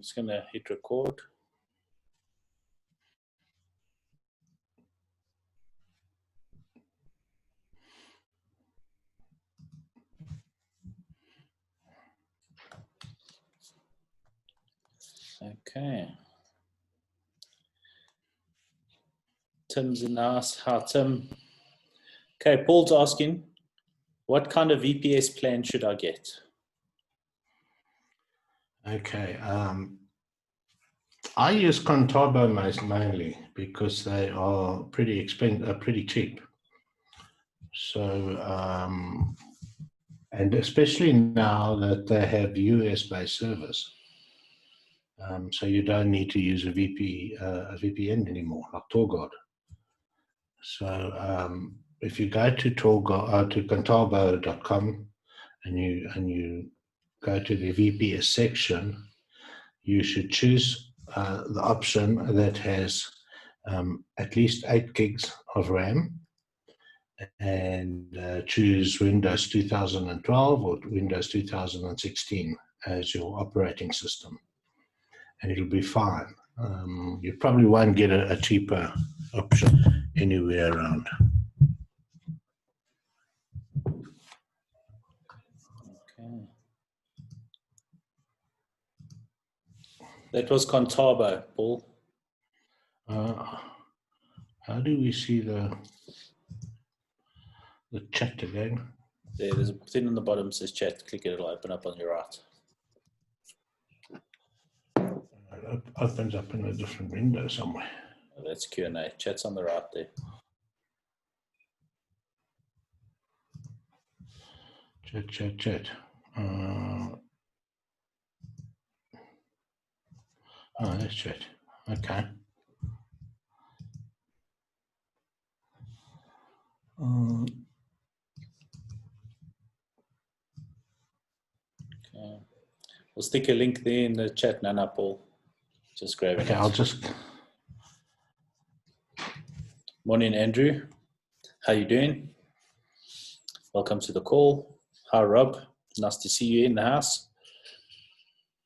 I'm just going to hit record. Okay. Tim's in the house. How, Tim? Okay, Paul's asking, what kind of VPS plan should I get? Okay. I use Contabo mainly because they are pretty pretty cheap. So, and especially now that they have US-based service. So you don't need to use a VPN anymore, like TorGuard. So if you go to Contabo.com and you go to the VPS section, you should choose the option that has at least 8 gigs of RAM, and choose Windows 2012 or Windows 2016 as your operating system, and it'll be fine. You probably won't get a cheaper option anywhere around. Okay. That was Contabo, Paul. How do we see the chat again? There's a thing on the bottom that says chat. Click it, it'll open up on your right. It opens up in a different window somewhere. Oh, that's Q&A. Chat's on the right there. Chat. Oh, that's chat. Okay. Okay. We'll stick a link there in the chat now, Paul. Just grab it. Okay, I'll just... Morning, Andrew. How you doing? Welcome to the call. Hi, Rob. Nice to see you in the house.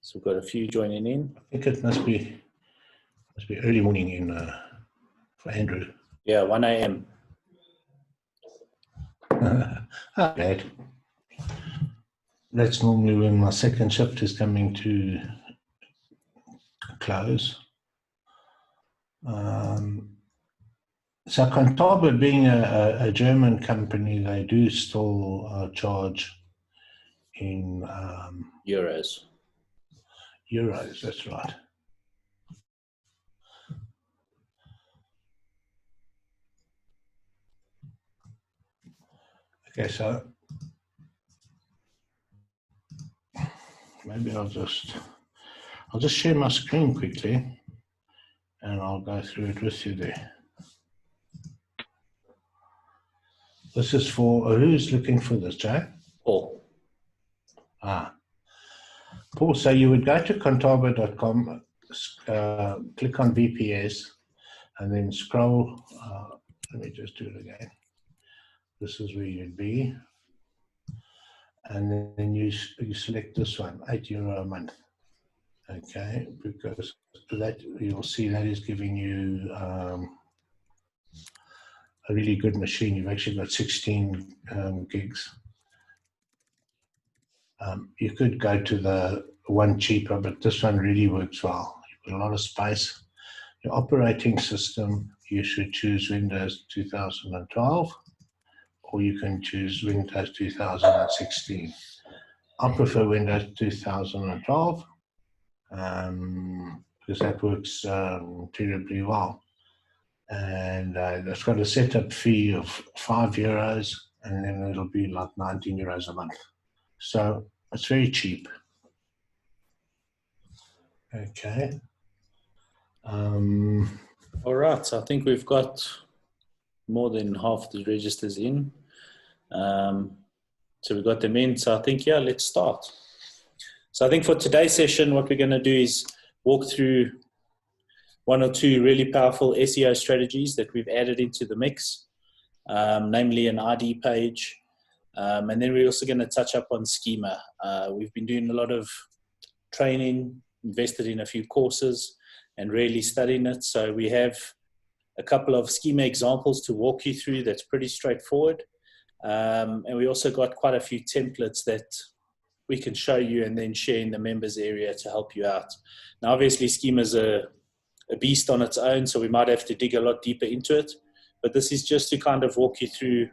So we've got a few joining in. I think it must be early morning in for Andrew. Yeah, 1 a.m. Bad. That's normally when my second shift is coming to close. So Contabo, being a German company, they do still charge in Euros. Euros, that's right. Okay, so maybe I'll just share my screen quickly and I'll go through it with you there. This is for, who's looking for this, Jay? Paul. Paul, so you would go to Contabo.com, click on VPS, and then scroll. Let me just do it again. This is where you'd be. And then you select this one, €8 a month. Okay, because that you'll see that is giving you a really good machine. You've actually got 16 gigs. You could go to the one cheaper, but this one really works well. You've got a lot of space. Your operating system, you should choose Windows 2012, or you can choose Windows 2016. I prefer Windows 2012 because that works terribly well. And it's got a setup fee of €5, and then it'll be like €19 a month. So it's very cheap. Okay. All right, so I think we've got more than half the registers in. So we've got them in. So I think, yeah, let's start. So I think for today's session, what we're going to do is walk through one or two really powerful SEO strategies that we've added into the mix, namely an ID page. And then we're also going to touch up on schema. We've been doing a lot of training invested in a few courses and really studying it. So we have a couple of schema examples to walk you through that's pretty straightforward. And we also got quite a few templates that we can show you and then share in the members area to help you out. Now, obviously, schema is a beast on its own, so we might have to dig a lot deeper into it. But this is just to kind of walk you through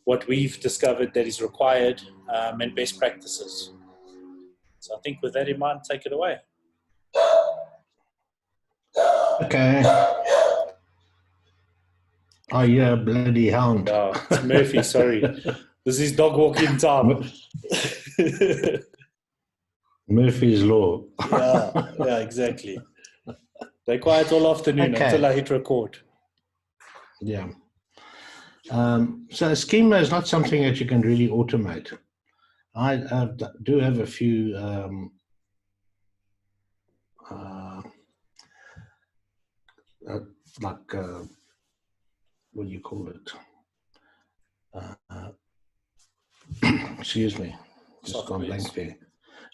what we've discovered that is required and best practices. So I think with that in mind, take it away. Okay. Oh, yeah, bloody hound. Oh, it's Murphy, sorry. This is dog walking time. Murphy's Law. Yeah, exactly. They're quiet all afternoon until I hit record. Yeah. So a schema is not something that you can really automate. I do have a few what do you call it? Excuse me, just gone blank there.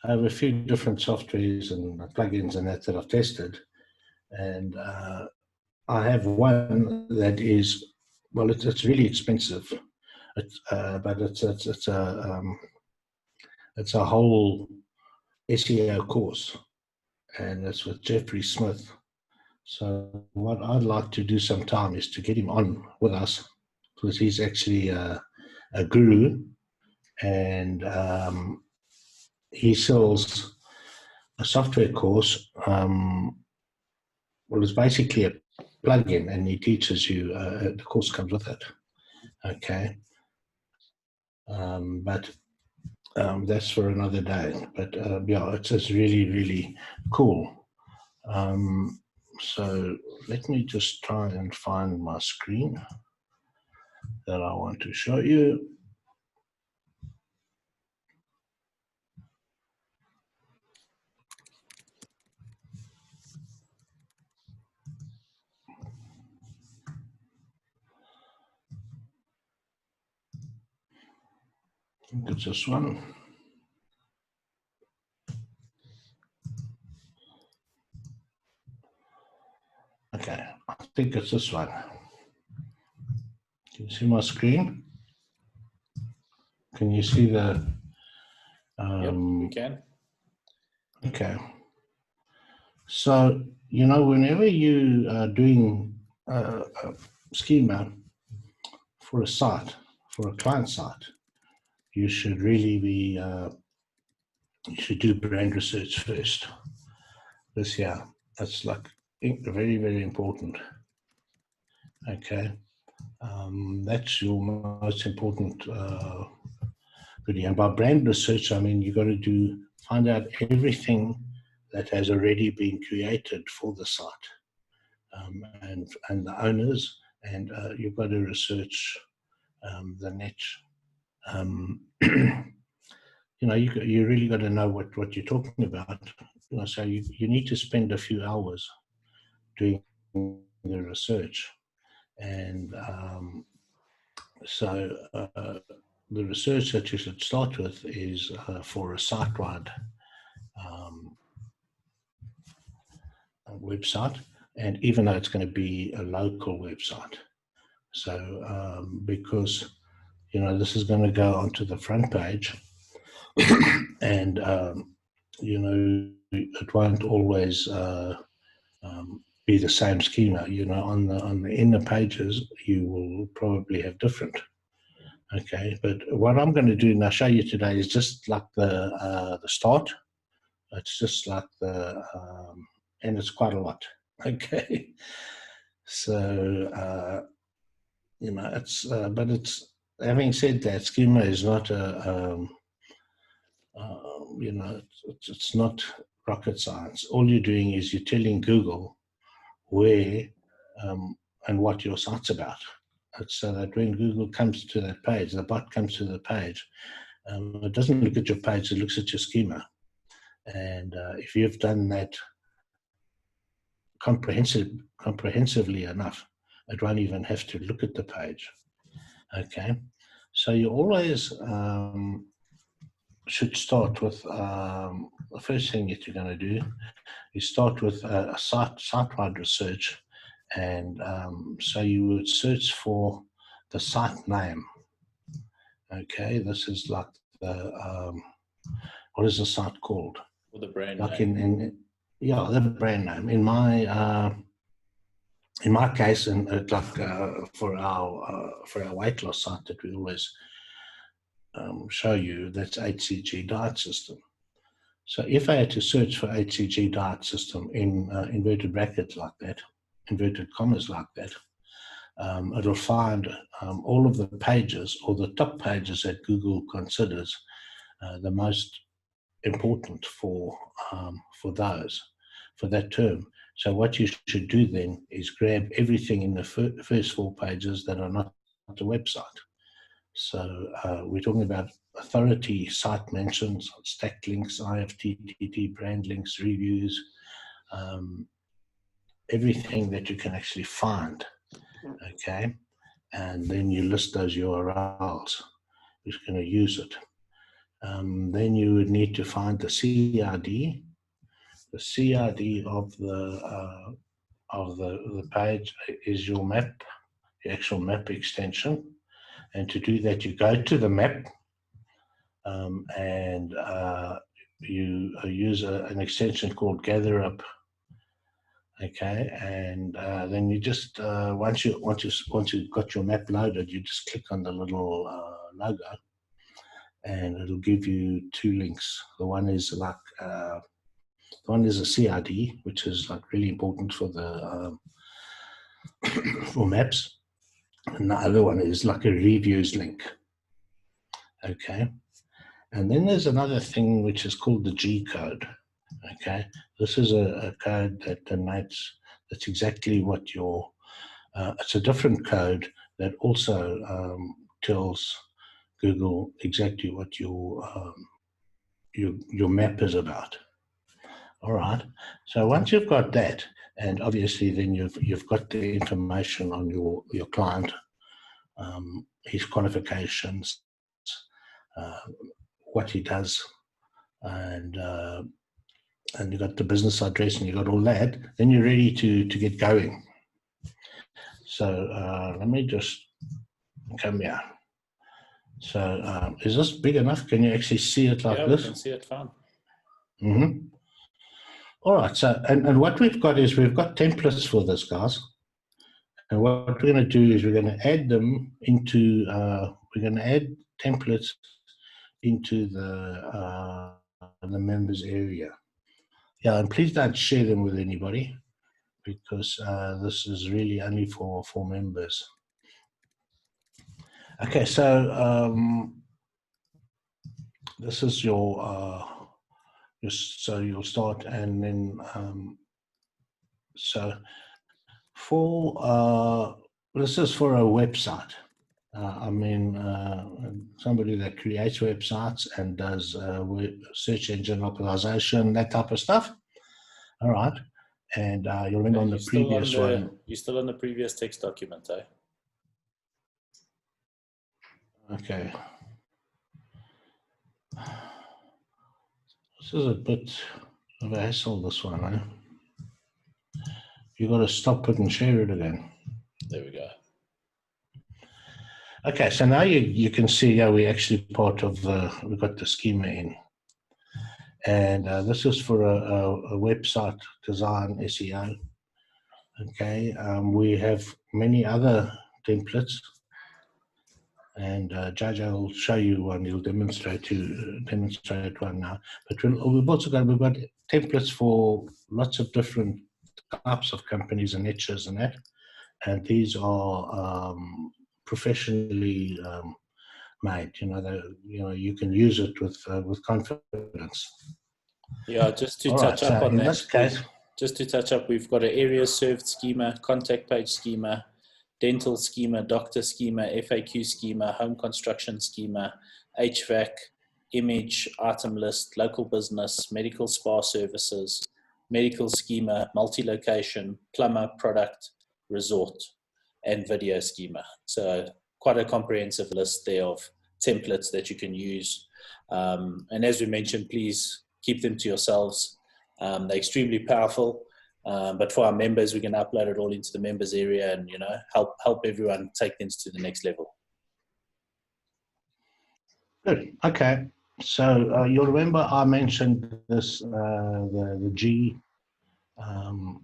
I have a few different softwares and plugins and that I've tested, and I have one that is, well, it's really expensive, but it's a whole SEO course, and it's with Jeffrey Smith. So what I'd like to do sometime is to get him on with us, because he's actually a guru, and he sells a software course. Well, it's basically a plugin, and he teaches you. The course comes with it. Okay, but that's for another day. But yeah, it's really, really cool. So let me just try and find my screen that I want to show you. I think it's this one. Okay, I think it's this one. Can you see my screen? Can you see the? Yep, we can. Okay. So, you know, whenever you are doing a schema for a site, for a client site, you should really be, you should do brand research first. This here, that's like very, very important. Okay. That's your most important video. And by brand research, I mean, you've got to find out everything that has already been created for the site, and the owners, and you've got to research the niche. You know, you really got to know what you're talking about. You know, so you need to spend a few hours doing the research, and so the research that you should start with is for a site-wide website, and even though it's going to be a local website. So because, you know, this is going to go onto the front page, and you know, it won't always be the same schema. You know, on the inner pages, you will probably have different. Okay, but what I'm going to do now, show you today, is just like the start. It's just like the and it's quite a lot. Okay, so you know, it's but it's, having said that, schema is not a you know, it's not rocket science. All you're doing is you're telling Google where and what your site's about. It's so that when Google comes to that page, the bot comes to the page, it doesn't look at your page, it looks at your schema. And if you've done that comprehensively enough, it won't even have to look at the page. Okay, so you always should start with the first thing that you're going to do is start with a site-wide research. And so you would search for the site name. Okay, this is like the, what is the site called? Or the brand like name. Yeah, the brand name. In my case, and for our weight loss site that we always show you, that's HCG Diet System. So if I had to search for HCG Diet System in inverted brackets like that, inverted commas like that, it'll find all of the pages, or the top pages that Google considers the most important for that term. So what you should do then is grab everything in the first 4 pages that are not the website. So we're talking about authority site mentions, stack links, IFTTT, brand links, reviews, everything that you can actually find, okay? And then you list those URLs who's going to use it. Then you would need to find the CRD. The CRD of the page is your map, the actual map extension. And to do that, you go to the map and you use an extension called Gather Up. Okay, and then you just once you've got your map loaded, you just click on the little logo, and it'll give you 2 links. The one is like one is a CRD, which is like really important for the for maps, and the other one is like a reviews link. Okay, and then there's another thing which is called the G code. Okay, this is a code that denotes, that's exactly what your it's a different code that also tells Google exactly what your map is about. All right. So once you've got that, and obviously then you've got the information on your client, his qualifications, what he does, and you've got the business address, and you've got all that, then you're ready to get going. So let me just come here. So is this big enough? Can you actually see it like this? Yeah, we can see it fine. Mm-hmm. All right. So, and what we've got is we've got templates for this, guys. And what we're going to do is we're going to add them into, we're going to add templates into the members area. Yeah, and please don't share them with anybody, because this is really only for members. Okay, so this is your, so you'll start, and then so for this is for a website. I mean, somebody that creates websites and does search engine optimization, that type of stuff. All right, and you'll remember on the previous one. You're still on the previous text document, eh? Okay. This is a bit of a hassle, this one, eh? You've got to stop it and share it again. There we go. Okay, so now you can see how we actually part of we've got the schema in. And this is for a website design SEO. Okay, we have many other templates, and Jaja will show you one. He'll demonstrate one now. But we've also got templates for lots of different types of companies and niches and that. And these are professionally made. You can use it with confidence. Yeah, just to touch up on that. In this case, just to touch up, we've got an area served schema, contact page schema, dental schema, doctor schema, FAQ schema, home construction schema, HVAC, image, item list, local business, medical spa services, medical schema, multi-location, plumber, product, resort, and video schema. So quite a comprehensive list there of templates that you can use. And as we mentioned, please keep them to yourselves. They're extremely powerful. But for our members, we can upload it all into the members area and, help everyone take things to the next level. Good. Okay. So you'll remember I mentioned this, the G, the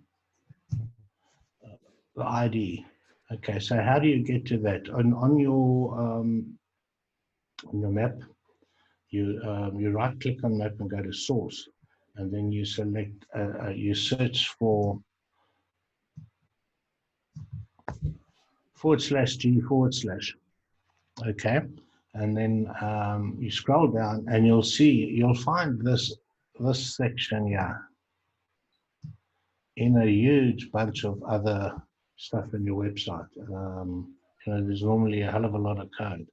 ID. Okay. So how do you get to that? On your map, you right-click on map and go to source, and then you select, you search for /G/. Okay. And then you scroll down and you'll find this section here in a huge bunch of other stuff in your website. There's normally a hell of a lot of code,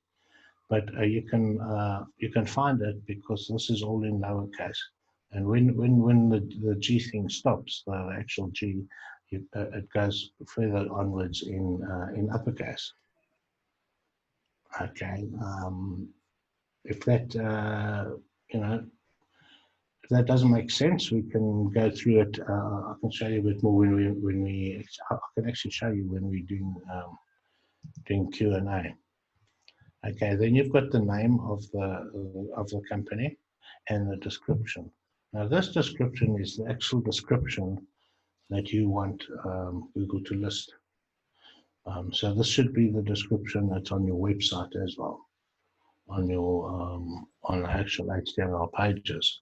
but you can find it because this is all in lowercase. And when the G thing stops, the actual G, it goes further onwards in uppercase. Okay. If that if that doesn't make sense, we can go through it. I can show you a bit more when we I can actually show you when we're doing Q&A. Okay, then you've got the name of the company and the description. Now this description is the actual description that you want Google to list. So this should be the description that's on your website as well, on your on the actual HTML pages.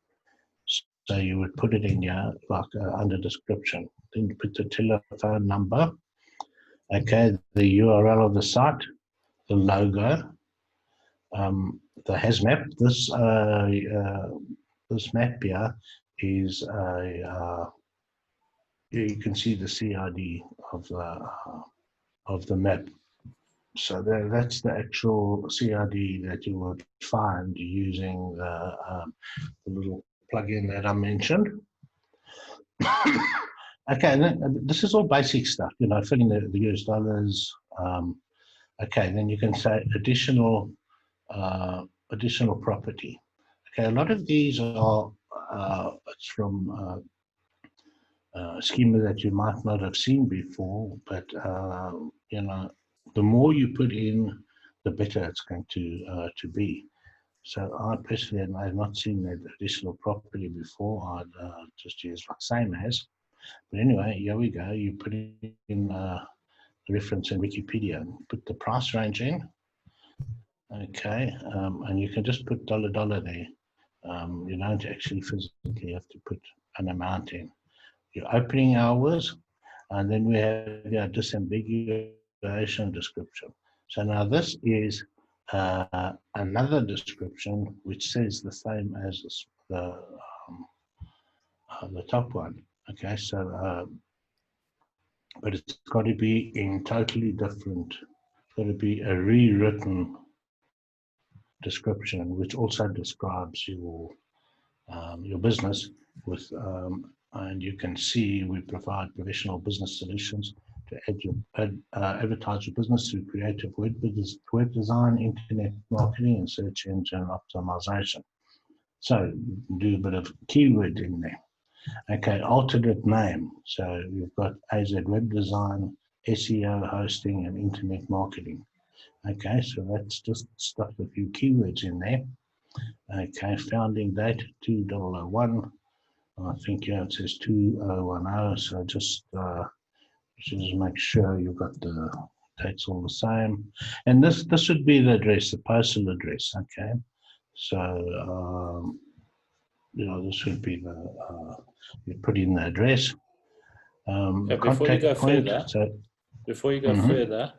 So you would put it in here like under description. Then you put the telephone number, okay, the URL of the site, the logo, the has map. This map here is you can see the CID of the map. So that's the actual CID that you would find using the little plugin that I mentioned. Okay, this is all basic stuff, filling the US dollars. Okay, then you can say additional property. Okay, a lot of these are it's from schema that you might not have seen before, but the more you put in, the better it's going to be. So I personally have not seen that additional property before. I'd just use like same as. But anyway, here we go. You put in the reference in Wikipedia. Put the price range in. Okay, and you can just put $$ there. You don't actually physically have to put an amount in. Your opening hours, and then we have your disambiguation description. So now this is another description which says the same as the top one. Okay, so but it's got to be in totally different. It's got to be a rewritten description, which also describes your business with. And you can see we provide professional business solutions to advertise your business through creative web design, internet marketing, and search engine optimization. So do a bit of keyword in there. Okay, alternate name. So you've got AZ Web Design, SEO, hosting, and internet marketing. Okay, so that's just stuck a few keywords in there. Okay, founding date 2001. I think it says 2010. So just make sure you've got the dates all the same. And this would be the address, the postal address. Okay, so this would be the you put in the address. Before you go further, further,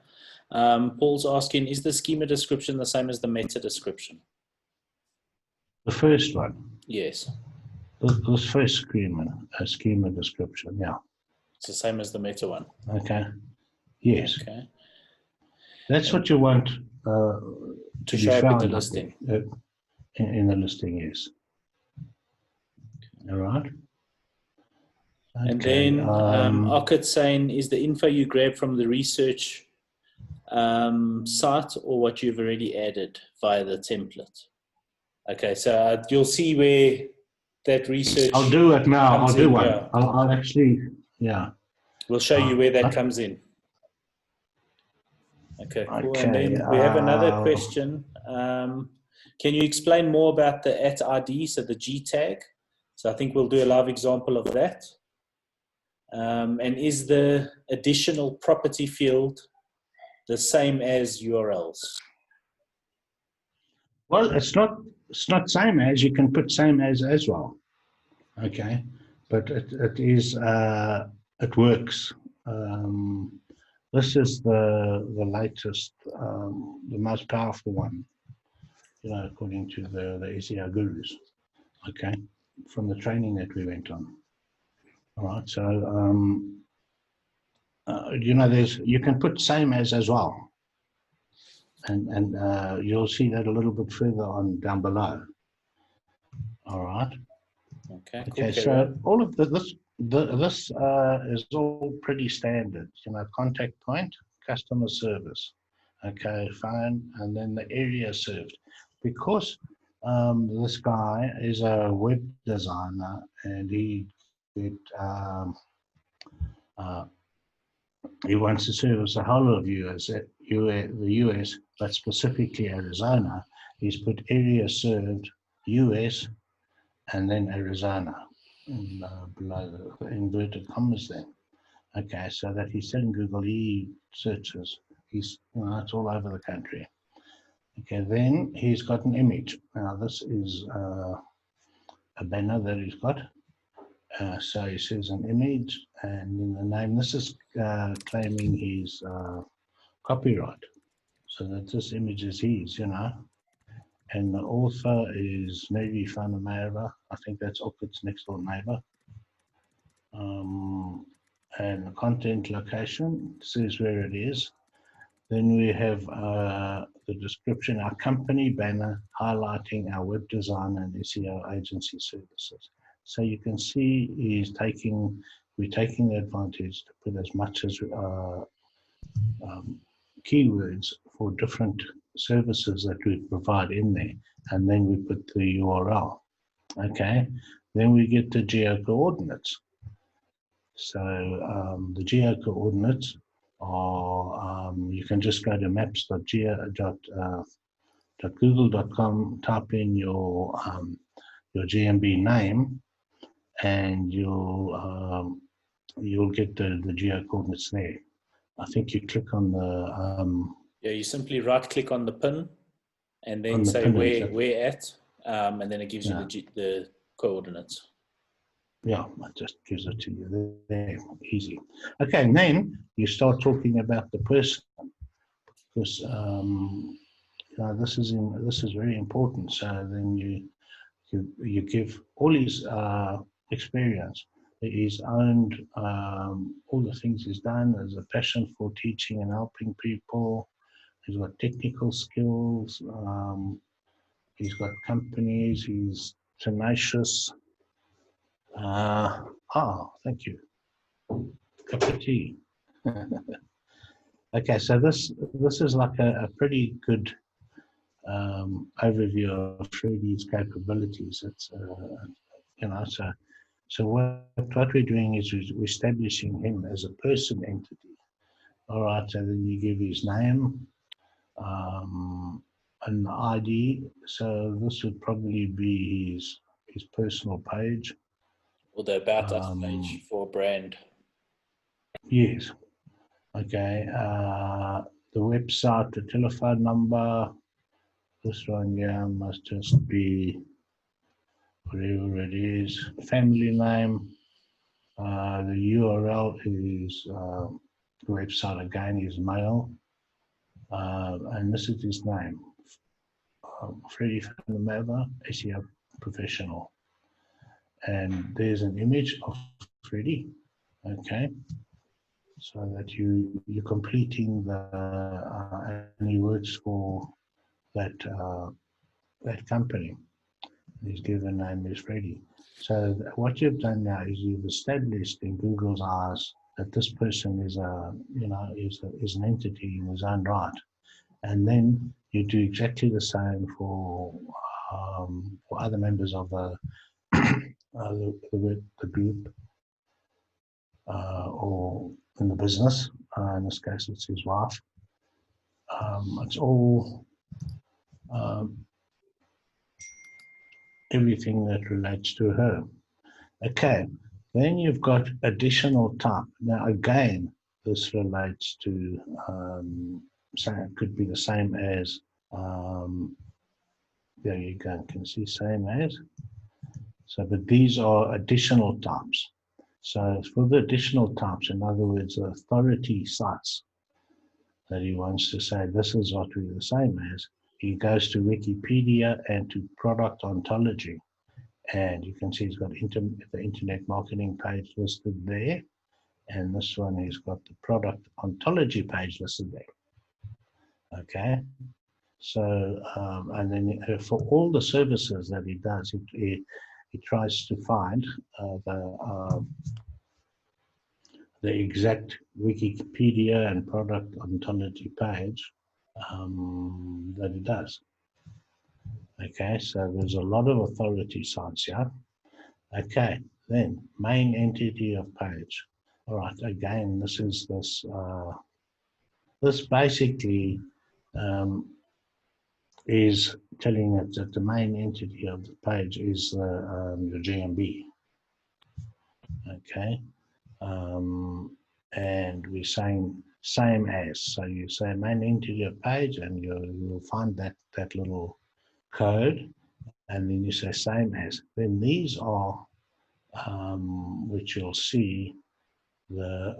Paul's asking, is the schema description the same as the meta description? The first one. Yes. This first schema description, yeah. It's the same as the meta one. Okay. Yes. Okay. That's what you want to show up in the listing. In the listing, yes. All right. Okay. And then Arkad saying, is the info you grab from the research site or what you've already added via the template? Okay, so you'll see where that research I'll do it now. comes I'll do in, one. yeah. I'll actually, yeah. We'll show you where that comes in. Okay, cool. Okay, And then we have another question. Can you explain more about the @ID, so the G tag? So I think we'll do a live example of that. And is the additional property field the same as URLs? Well, it's not same as. You can put same as well. Okay, but it is it works. This is the latest, the most powerful one, according to the SEO gurus. Okay, from the training that we went on. All right, so you can put same as well, and you'll see that a little bit further on down below. All right. Okay. Cool. Okay. So all of this is all pretty standard. Contact point, customer service. Okay, phone, and then the area served. Because this guy is a web designer and he wants to service the whole of the US, but specifically Arizona. He's put area served US and then Arizona below the inverted commas there. Okay, so that he's selling Google searches. It's all over the country. Okay, then he's got an image. Now this is a banner that he's got. So he says an image, and in the name, this is claiming his copyright, so that this image is his, and the author is maybe Fanamera. I think that's Orchid's next door neighbor. And the content location says where it is. Then we have the description, our company banner highlighting our web design and SEO agency services. So you can see we're taking the advantage to put as much as keywords for different services that we provide in there, and then we put the URL. Okay, then we get the geo coordinates. So the geo coordinates are, you can just go to maps.google.com, type in your GMB name, and you'll get the geo coordinates there. I think you click on the you simply right click on the pin and then say where at, and then it gives you the coordinates. Yeah, it just gives it to you there, easy. Okay, and then you start talking about the person, because this is very important. So then you give all his experience. He's owned all the things he's done. There's a passion for teaching and helping people. He's got technical skills. He's got companies. He's tenacious. Thank you. Cup of tea. Okay, so this is like a pretty good overview of Freddie's capabilities. It's so what we're doing is we're establishing him as a person entity. All right, so then you give his name, an ID. So this would probably be his personal page. Or the About Us page for brand. Yes. Okay. The website, the telephone number. This one here must just be whatever it is. Family name. The URL is the website again is mail. And this is his name. Freddie Fanamava, SEO professional. And there's an image of Freddie, okay, so that you're completing and he works for that company. His given name is Freddie. So what you've done now is you've established in Google's eyes that this person is is an entity in his own right, and then you do exactly the same for other members of the the group, or in the business. In this case, it's his wife. It's all everything that relates to her. Okay, then you've got additional type. Now again, this relates to, so it could be the same as, there you go, you can see same as. So, but these are additional types. So for the additional types, in other words, the authority sites that he wants to say, this is what we're the same as, he goes to Wikipedia and to product ontology. And you can see he's got the internet marketing page listed there. And this one, he's got the product ontology page listed there. Okay. So, and then for all the services that he does, he tries to find the exact Wikipedia and product ontology page that he does. Okay, so there's a lot of authority sites here. Okay, then main entity of page. All right, again, this is this basically is telling it that the main entity of the page is your GMB. Okay, and we're saying same as. So you say main entity of page, and you'll find that little code, and then you say same as. Then these are which you'll see the.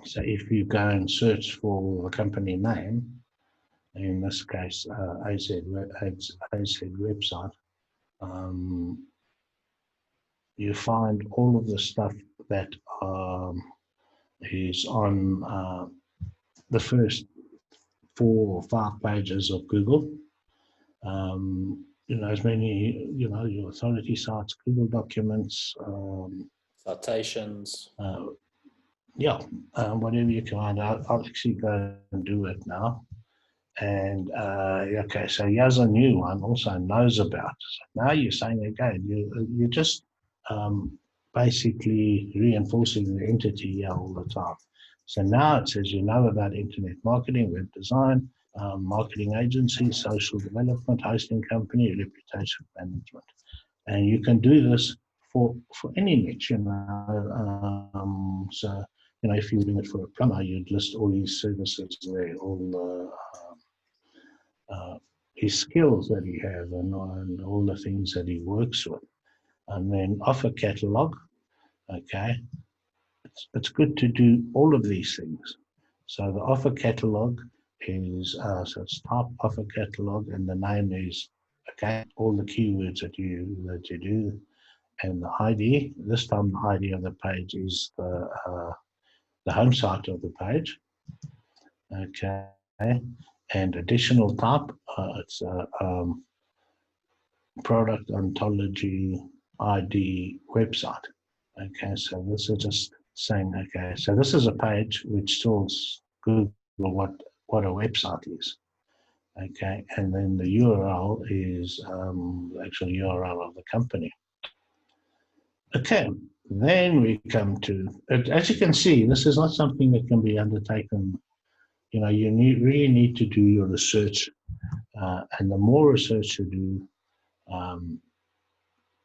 So if you go and search for the company name, in this case, AZ website, you find all of the stuff that is on the first 4 or 5 pages of Google. You know, as many, you know, your authority sites, Google documents, citations. Yeah, whatever you can find. I'll actually go and do it now. And okay, so here's a new one also knows about. So now you're saying again, you're just basically reinforcing the entity here all the time. So now it says you know about internet marketing, web design, marketing agency, social development, hosting company, reputation management. And you can do this for any niche, you know. So, you know, if you're doing it for a plumber, you'd list all these services there, all the his skills that he has, and all the things that he works with. And then offer catalog, okay. It's good to do all of these things. So the offer catalog is, so it's type offer catalog, and the name is, okay, all the keywords that you do, and the ID. This time the ID of the page is the home site of the page, okay. And additional type, it's product ontology ID website. Okay, so this is just saying, okay, so this is a page which tells Google what a website is. Okay, and then the URL is the actual URL of the company. Okay, then we come to, as you can see, this is not something that can be undertaken. You know, you really need to do your research, and the more research you do,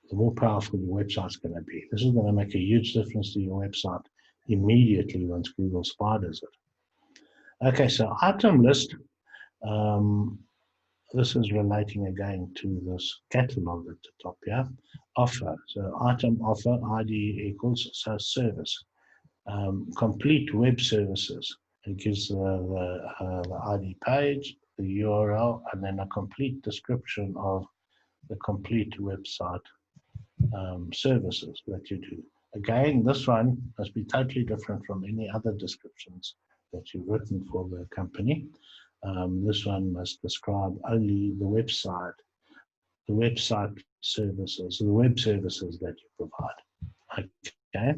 the more powerful your website's going to be. This is going to make a huge difference to your website immediately once Google spiders it. Okay, so item list. This is relating again to this catalog at the top here. Offer, so item offer, ID equals, so service. Complete web services. It gives the ID page, the URL, and then a complete description of the complete website services that you do. Again, this one must be totally different from any other descriptions that you've written for the company. This one must describe only the website services, the web services that you provide. Okay,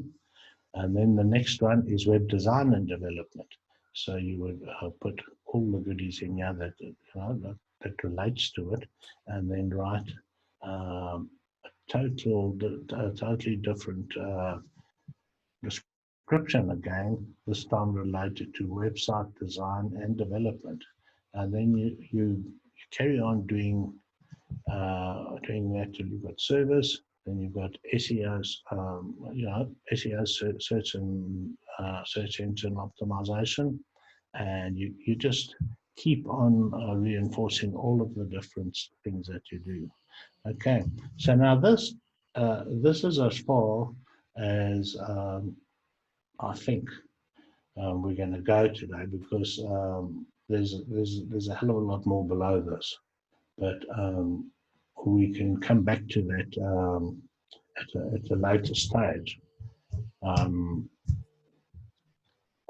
and then the next one is web design and development. So you would put all the goodies in here that that relates to it, and then write totally different description again, this time related to website design and development. And then you carry on doing that till you've got service, then you've got SEOs, SEO, search and search engine optimization, and you just keep on reinforcing all of the different things that you do. Okay, so now this is as far as I think we're going to go today, because there's a hell of a lot more below this, but we can come back to that at a later stage.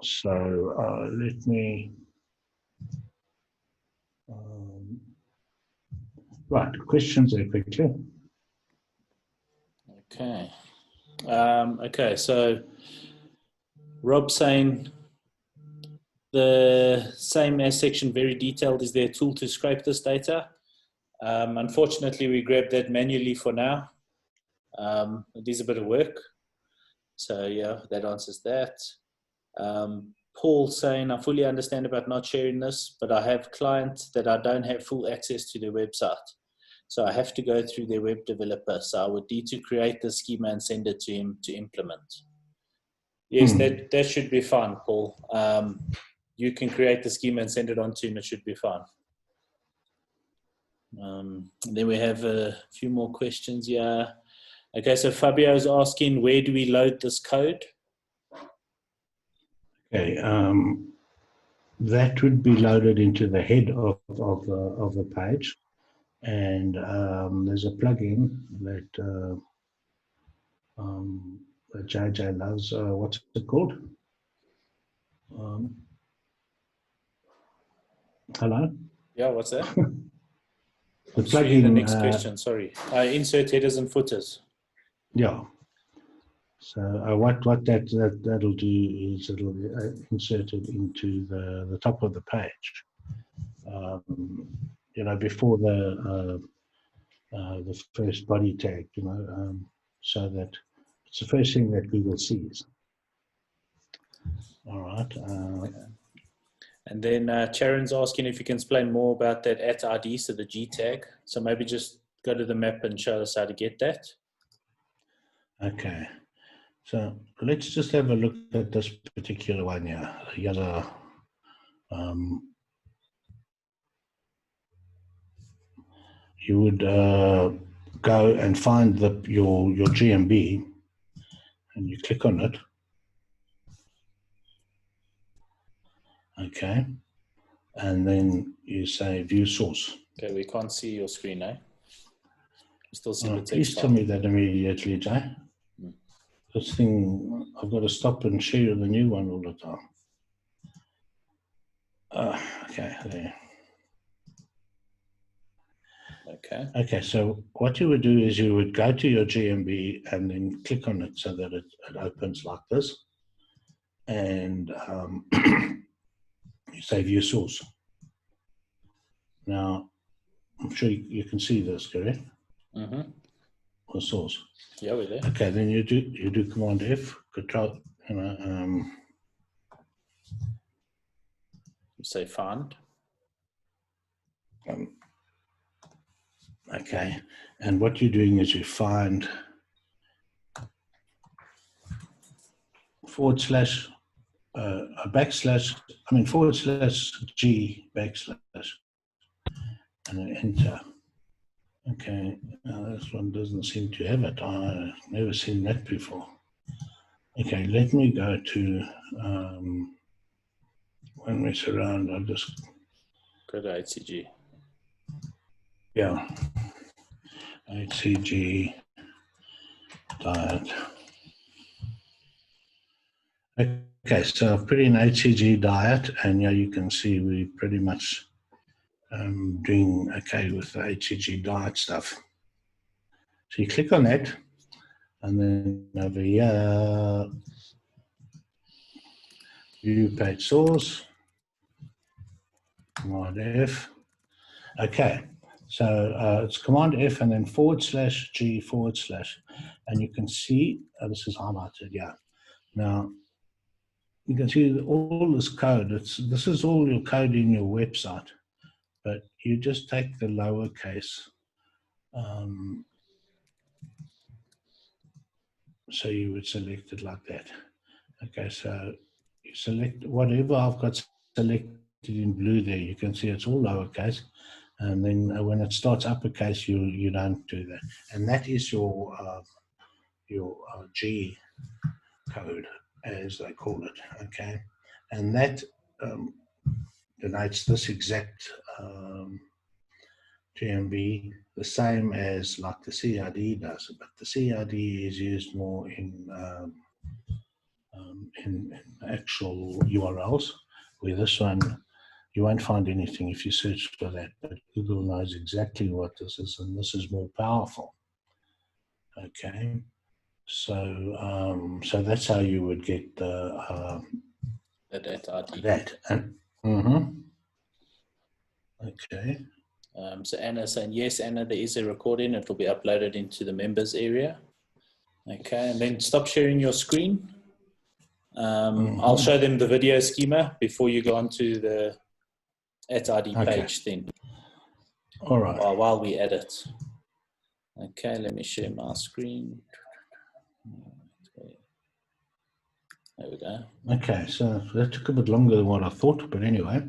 So let me. Right, questions there quickly. Okay. Okay, so Rob saying the same as section, very detailed. Is there a tool to scrape this data? Unfortunately, we grabbed that manually for now. It is a bit of work. So yeah, that answers that. Paul saying, I fully understand about not sharing this, but I have clients that I don't have full access to their website. So I have to go through their web developer. So I would need to create the schema and send it to him to implement. Yes, that should be fine, Paul. You can create the schema and send it on to him. It should be fine. Then we have a few more questions here. Okay, so Fabio is asking, where do we load this code? Okay, that would be loaded into the head of the page, and there's a plugin that that JJ loves. What's it called? Hello? Yeah, what's that? The Just reading the plugin. next question, sorry. Insert headers and footers. Yeah. So what that'll do is it'll insert it into the top of the page. Before the first body tag, so that it's the first thing that Google sees. All right. Okay. And then Charon's asking if you can explain more about that @ID, so the G tag. So maybe just go to the map and show us how to get that. Okay. So let's just have a look at this particular one here. Yellow. You would go and find your GMB, and you click on it. Okay, and then you say View Source. Okay, we can't see your screen, eh? You still see the text. Please tell me that immediately, Jay. This thing, I've got to stop and share the new one all the time. Okay, there. Okay, so what you would do is you would go to your GMB and then click on it so that it opens like this. And you say View Source. Now, I'm sure you can see this, correct? Mm-hmm. The source. Yeah, we're there. Okay, then you do Command F, Control, You say find. Okay, and what you're doing is you find // /G / and then enter. Okay, this one doesn't seem to have it. I've never seen that before. Okay, let me go to when we surround. I'll just go to HCG. Yeah, HCG diet. Okay, so I've put in HCG diet, and you can see we pretty much doing okay with the HCG diet stuff. So you click on that, and then over here, view page source, Command F. Okay, So it's Command F and then /G/, and you can see this is highlighted. Yeah. Now you can see all this code. This is all your code in your website, but you just take the lowercase. So you would select it like that. Okay, so you select whatever I've got selected in blue there. You can see it's all lowercase, and then when it starts uppercase, you don't do that. And that is your G code, as they call it. Okay, and that denotes this exact GMB, the same as like the CRD does, but the CRD is used more in actual URLs, where this one, you won't find anything if you search for that, but Google knows exactly what this is, and this is more powerful. Okay, so so that's how you would get the .RD. that. And, okay. So Anna's saying, yes, Anna, there is a recording. It will be uploaded into the members area. Okay, and then stop sharing your screen. I'll show them the video schema before you go onto the @RD page then. All right. While we edit. Okay, let me share my screen. There we go. Okay, so that took a bit longer than what I thought, but anyway.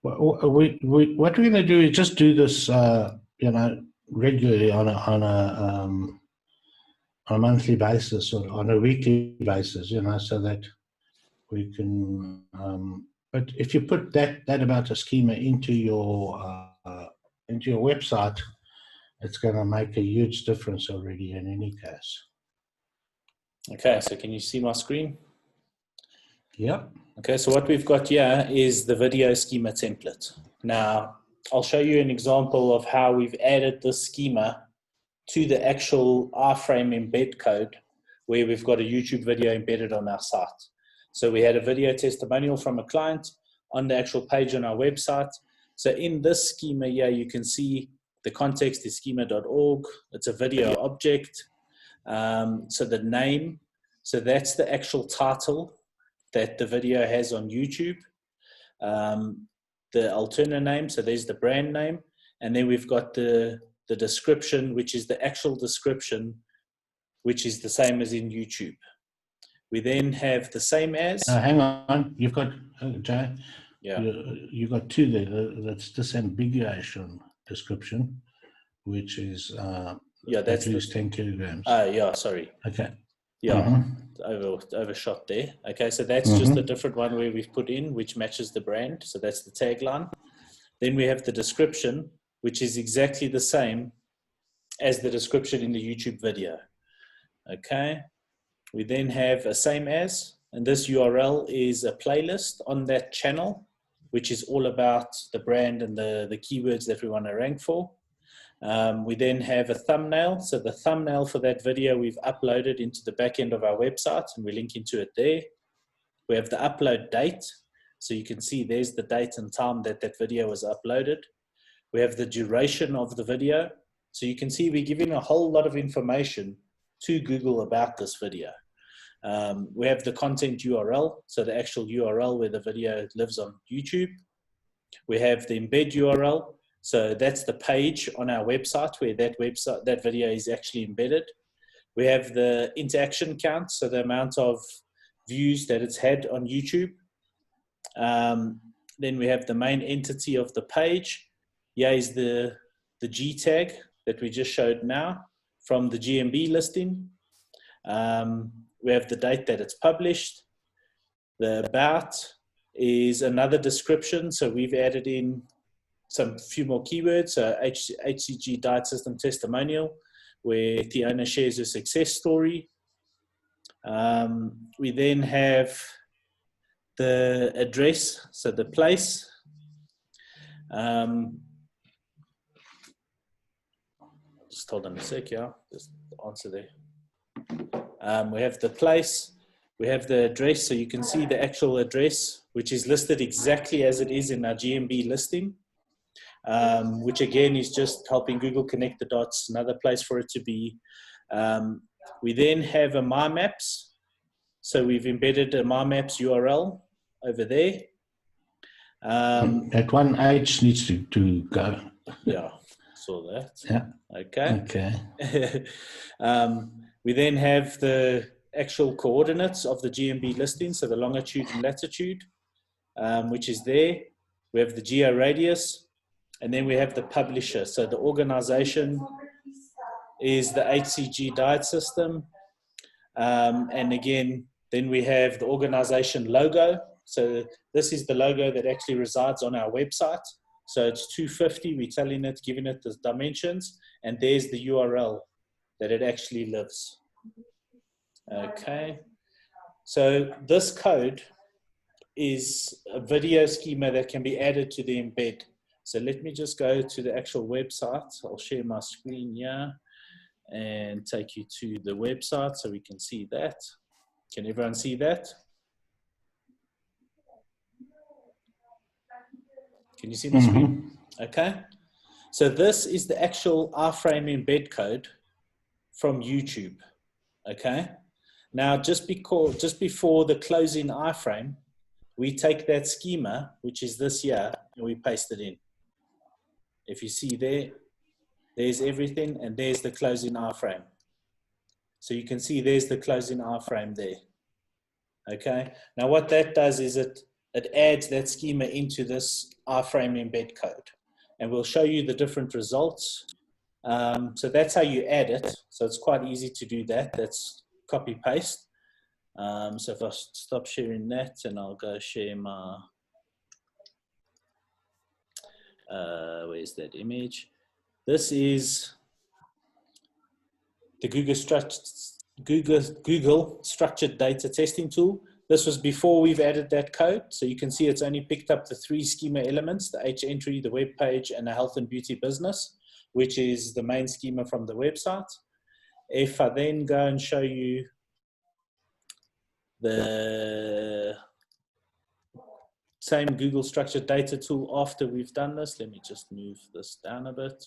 What we're going to do is just do this, regularly on a monthly basis or on a weekly basis, so that we can. But if you put that about a schema into your website, it's going to make a huge difference already in any case. Okay, so can you see my screen? Yep. Okay, so what we've got here is the video schema template. Now, I'll show you an example of how we've added this schema to the actual iframe embed code, where we've got a YouTube video embedded on our site. So we had a video testimonial from a client on the actual page on our website. So in this schema here, you can see the context is schema.org. It's a video object. So the name, so that's the actual title that the video has on YouTube. The alternate name, so there's the brand name. And then we've got the description, which is the actual description, which is the same as in YouTube. We then have the same as. Hang on, you've got, Jay, yeah. You've got two there. That's disambiguation description, which is that's at least 10 kilograms. Yeah, sorry. Okay. Yeah, overshot there. Okay, so that's just a different one where we've put in, which matches the brand. So that's the tagline. Then we have the description, which is exactly the same as the description in the YouTube video. Okay. We then have a same as, and this URL is a playlist on that channel, which is all about the brand and the keywords that we want to rank for. We then have a thumbnail. So the thumbnail for that video we've uploaded into the back end of our website, and we link into it there. We have the upload date. So you can see there's the date and time that that video was uploaded. We have the duration of the video. So you can see we're giving a whole lot of information to Google about this video. We have the content URL, so the actual URL where the video lives on YouTube. We have the embed URL. So that's the page on our website where that video is actually embedded. We have the interaction count, so the amount of views that it's had on YouTube. Then we have the main entity of the page. Here is the G tag that we just showed now from the GMB listing. We have the date that it's published. The about is another description. So we've added in some few more keywords. So HCG Diet System Testimonial, where the owner shares a success story. We then have the address, so the place. Just hold on a sec, yeah, just answer there. We have the place, we have the address, so you can see the actual address, which is listed exactly as it is in our GMB listing. which again is just helping Google connect the dots, another place for it to be. We then have a My Maps. So we've embedded a My Maps URL over there. At one H needs to go. Yeah, saw that. Yeah. Okay. Okay. We then have the actual coordinates of the GMB listing, so the longitude and latitude, which is there. We have the geo radius, and then we have the publisher. So the organization is the HCG Diet System. And again, then we have the organization logo. So this is the logo that actually resides on our website. So it's 250, we're telling it, giving it the dimensions, and there's the URL that it actually lives. Okay. So this code is a video schema that can be added to the embed. So let me just go to the actual website. I'll share my screen here and take you to the website so we can see that. Can everyone see that? Can you see my screen? Okay. So this is the actual iframe embed code from YouTube. Okay. Now, just before the closing iframe, we take that schema, which is this here, and we paste it in. If you see there, there's everything, and there's the closing iframe. So you can see there's the closing iframe there. Okay. Now what that does is it adds that schema into this iframe embed code, and we'll show you the different results. So that's how you add it. So it's quite easy to do that. That's copy paste. So if I stop sharing that, and I'll go share my, where's that image? This is the Google Structured Data Testing Tool. This was before we've added that code. So you can see it's only picked up the 3 schema elements, the H entry, the web page, and the health and beauty business, which is the main schema from the website. If I then go and show you the same Google Structured Data Tool after we've done this, let me just move this down a bit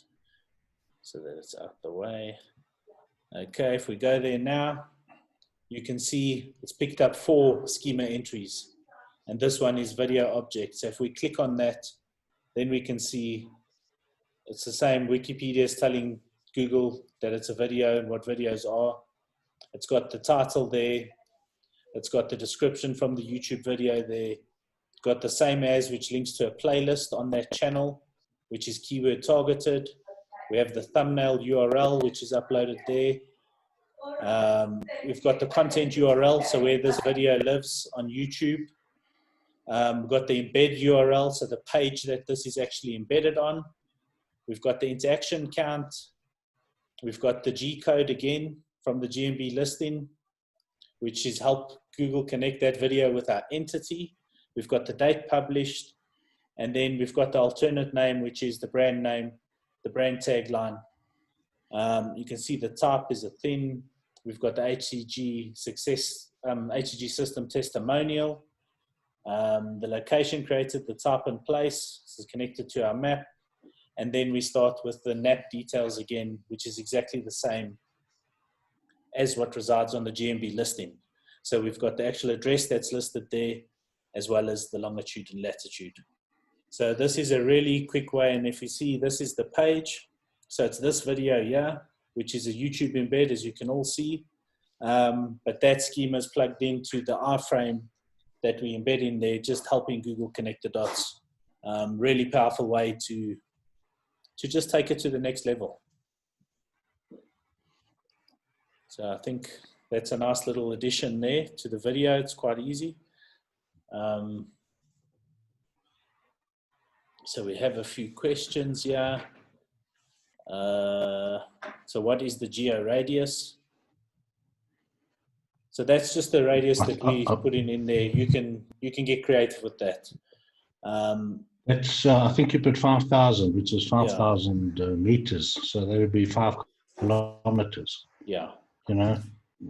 so that it's out the way. Okay, if we go there now, you can see it's picked up 4 schema entries, and this one is video object. So if we click on that, then we can see it's the same. Wikipedia is telling Google that it's a video and what videos are. It's got the title there. It's got the description from the YouTube video there. It's got the same as, which links to a playlist on that channel, which is keyword targeted. We have the thumbnail URL, which is uploaded there. We've got the content URL, so where this video lives on YouTube. We've got the embed URL, so the page that this is actually embedded on. We've got the interaction count. We've got the G code again from the GMB listing, which is help Google connect that video with our entity. We've got the date published, and then we've got the alternate name, which is the brand name, the brand tagline. You can see the type is a thin. We've got the HCG HCG system testimonial. The location created, the type and place. This is connected to our map. And then we start with the NAP details again, which is exactly the same as what resides on the GMB listing. So we've got the actual address that's listed there, as well as the longitude and latitude. So this is a really quick way. And if you see, this is the page. So it's this video here, which is a YouTube embed, as you can all see. But that schema is plugged into the iframe that we embed in there, just helping Google connect the dots. Really powerful way to just take it to the next level. So I think that's a nice little addition there to the video. It's quite easy. So we have a few questions here. So what is the geo radius? So that's just the radius that we put in there. You can get creative with that. That's I think you put 5,000, which is 5,000 meters. So that would be 5 kilometers. Yeah. You know,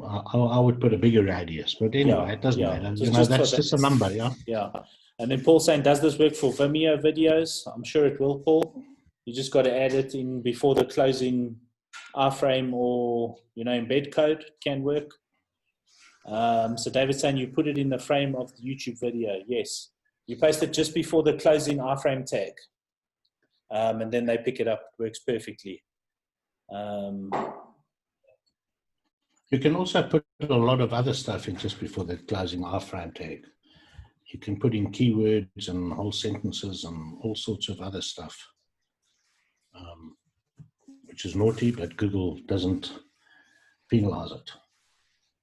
I would put a bigger radius, but anyway, it doesn't matter. You know, that's just a number, yeah. Yeah. And then Paul's saying, does this work for Vimeo videos? I'm sure it will, Paul. You just got to add it in before the closing iframe or, embed code can work. So David's saying you put it in the frame of the YouTube video. Yes. You paste it just before the closing iframe tag. And then they pick it up. It works perfectly. You can also put a lot of other stuff in just before the closing iframe tag. You can put in keywords and whole sentences and all sorts of other stuff, which is naughty, but Google doesn't penalize it.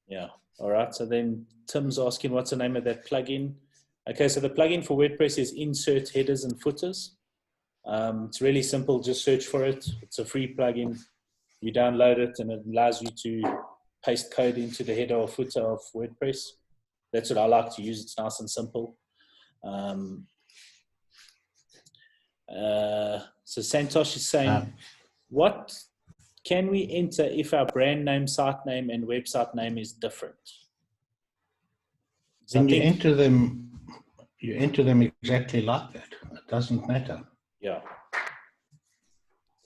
Yeah. All right. So then Tim's asking, what's the name of that plugin? Okay. So the plugin for WordPress is Insert Headers and Footers. It's really simple. Just search for it. It's a free plugin. You download it and it allows you to paste code into the header or footer of WordPress. That's what I like to use. It's nice and simple. So Santosh is saying, what can we enter if our brand name, site name, and website name is different? So when you enter them exactly like that. It doesn't matter. Yeah.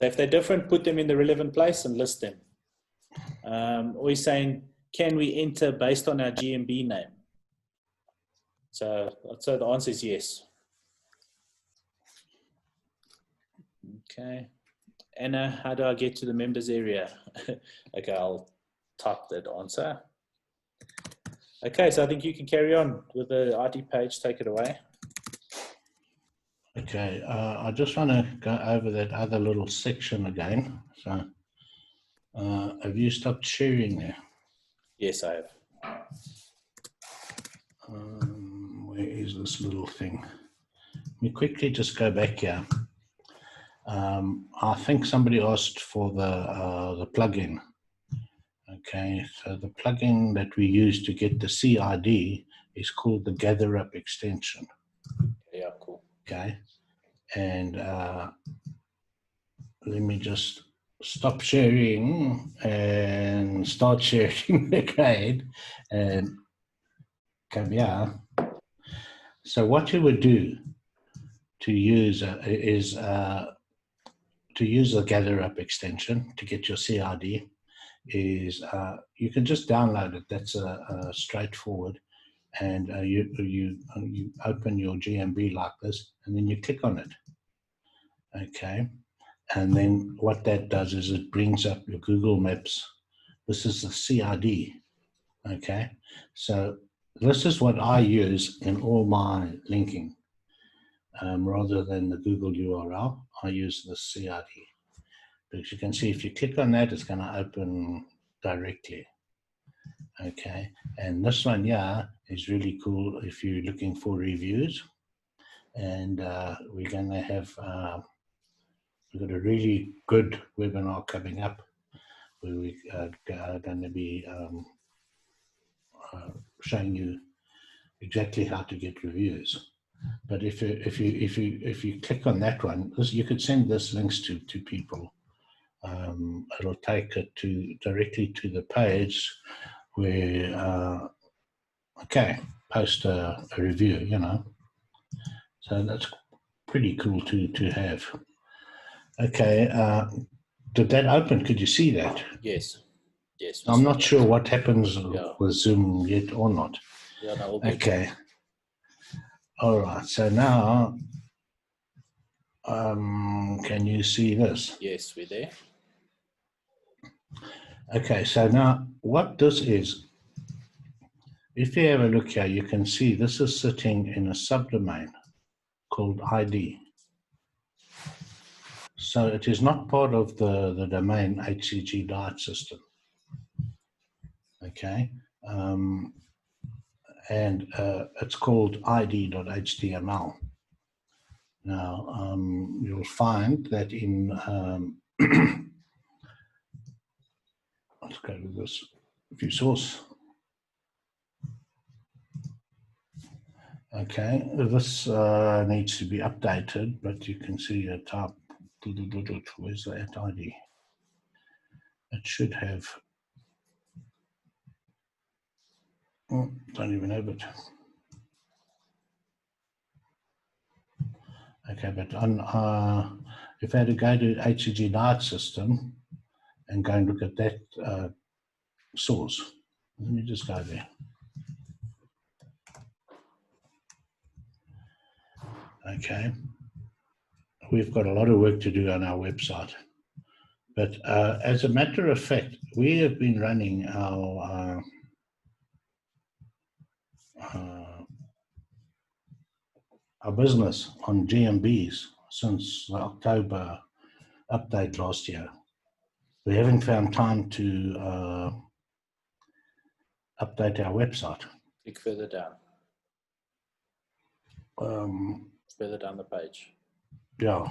So if they're different, put them in the relevant place and list them. Or he's saying, can we enter based on our GMB name? So the answer is yes. Okay. Anna, how do I get to the members area? Okay, I'll type that answer. Okay, so I think you can carry on with the ID page. Take it away. Okay, I just want to go over that other little section again. So, have you stopped sharing there? Yes, I have. Where is this little thing? Let me quickly just go back here. I think somebody asked for the plugin. Okay, so the plugin that we use to get the CID is called the Gather Up extension. Yeah, cool. Okay, and let me just stop sharing and start sharing again and come here. So what you would do to use is to use the Gather Up extension to get your CID is you can just download it. That's straightforward. And you open your GMB like this, and then you click on it. Okay. And then what that does is it brings up your Google Maps. This is the CID. Okay. So this is what I use in all my linking. Rather than the Google URL, I use the CID. Because you can see if you click on that, it's going to open directly. Okay. And this one, yeah, is really cool if you're looking for reviews. And we're going to have, we've got a really good webinar coming up where we are going to be showing you exactly how to get reviews. But if you click on that one, you could send this links to people. It'll take it directly to the page where okay, post a review, you know. So that's pretty cool to have. Okay, did that open? Could you see that? Yes. Yes. I'm not sure what happens with Zoom yet or not. Yeah, no, okay. All right. So now, can you see this? Yes, we're there. Okay. So now, what this is, if you have a look here, you can see this is sitting in a subdomain called ID. So it is not part of the domain HCG diet system. Okay. And it's called id.html. Now, you'll find that in, let's go to this view source. Okay, this needs to be updated, but you can see a type, where's that ID? It should have, don't even have it. Okay, but on if I had to go to HCG diet system and go and look at that source, let me just go there. Okay, we've got a lot of work to do on our website, but as a matter of fact, we have been running our business on GMBs since the October update last year. We haven't found time to update our website. Click further down. Further down the page. Yeah.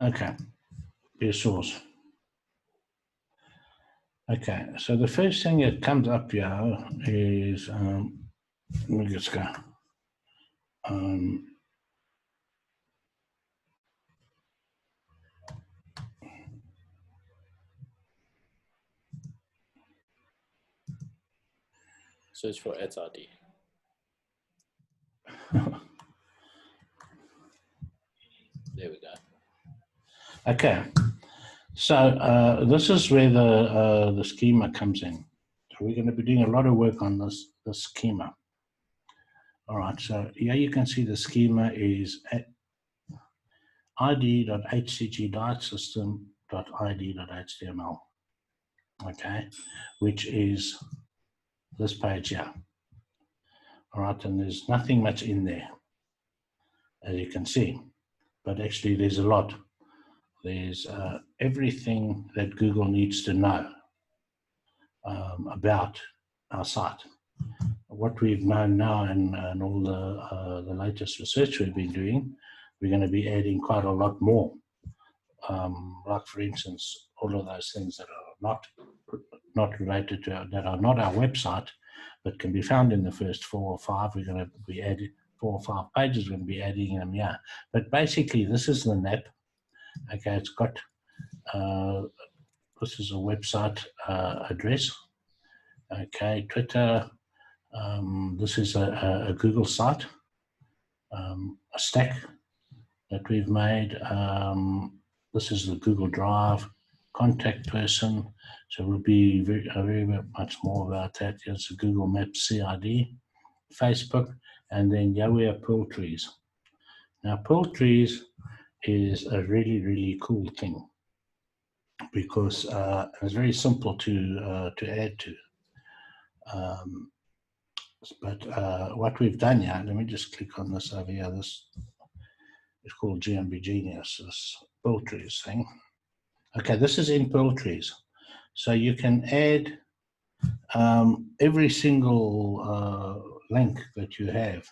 Okay. Be source. Okay. So the first thing that comes up here is let me just go. Search for SRD. There we go. Okay. So this is where the schema comes in. So we're going to be doing a lot of work on this schema. All right. So here you can see the schema is id.hcg.dietsystem.id.html. Okay, which is this page here. All right, and there's nothing much in there, as you can see, but actually there's a lot. There's everything that Google needs to know about our site. What we've known now and all the latest research we've been doing, we're going to be adding quite a lot more. Like for instance, all of those things that are not related to that are not our website, but can be found in the first 4 or 5. We're going to be adding 4 or 5 pages. We're going to be adding them here. But basically, this is the NAP. Okay, it's got this is a website address. Okay, Twitter. This is a Google site, a stack that we've made. This is the Google Drive, contact person. So we'll be very much more about that. It's a Google Maps CID, Facebook, and then yeah, we have pull trees. Now, pull trees is a really cool thing because it's very simple to add to. But what we've done here, let me just click on this over here. This is called GMBG, this pull trees thing. Okay, this is in pull trees. So you can add every single link that you have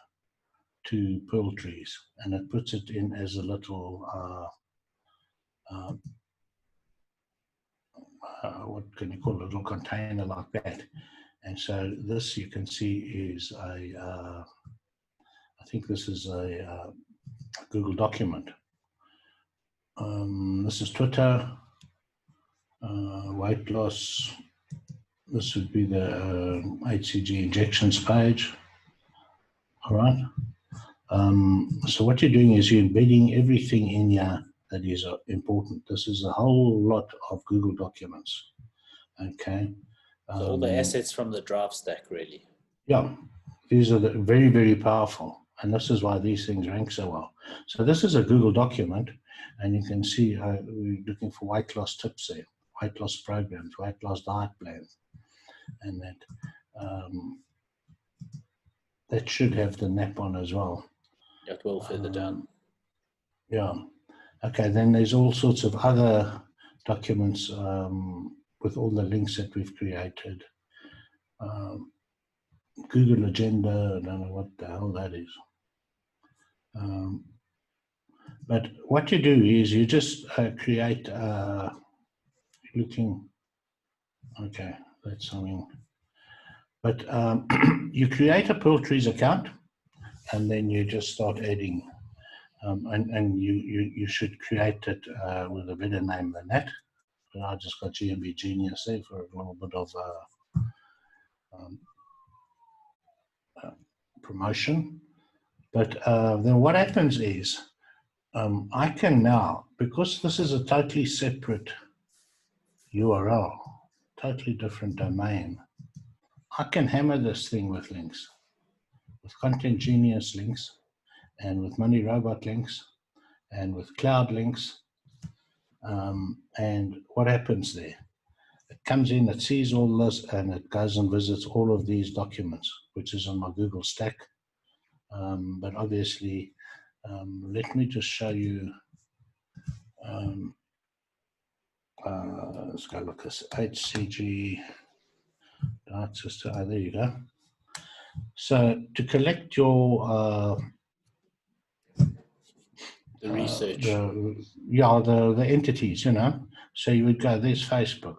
to pull trees, and it puts it in as a little, what can you call it, a little container like that. And so this you can see is I think this is a Google document. This is Twitter, weight loss. This would be the HCG injections page. All right. So what you're doing is you're embedding everything in here that is important. This is a whole lot of Google documents. Okay. So all the assets from the Drive stack, really. Yeah, these are very powerful, and this is why these things rank so well. So this is a Google document, and you can see we're looking for weight loss tips there, weight loss programs, weight loss diet plans, and that should have the NAP on as well. It will further down. Yeah. Okay, then there's all sorts of other documents with all the links that we've created. Google Agenda, I don't know what the hell that is. But what you do is you just create, okay, that's something. But you create a pull trees account, and then you just start adding. And you should create it with a better name than that. But I just got GMB Genius there for a little bit of promotion. But then what happens is I can now, because this is a totally separate URL, totally different domain, I can hammer this thing with links, with Content Genius links, and with Money Robot links, and with Cloud links. And what happens there? It comes in, it sees all this, and it goes and visits all of these documents, which is on my Google Stack. But obviously, let me just show you. Let's go look at this HCG data system. Oh, there you go. So to collect your The research. the entities, you know. So you would go, there's Facebook.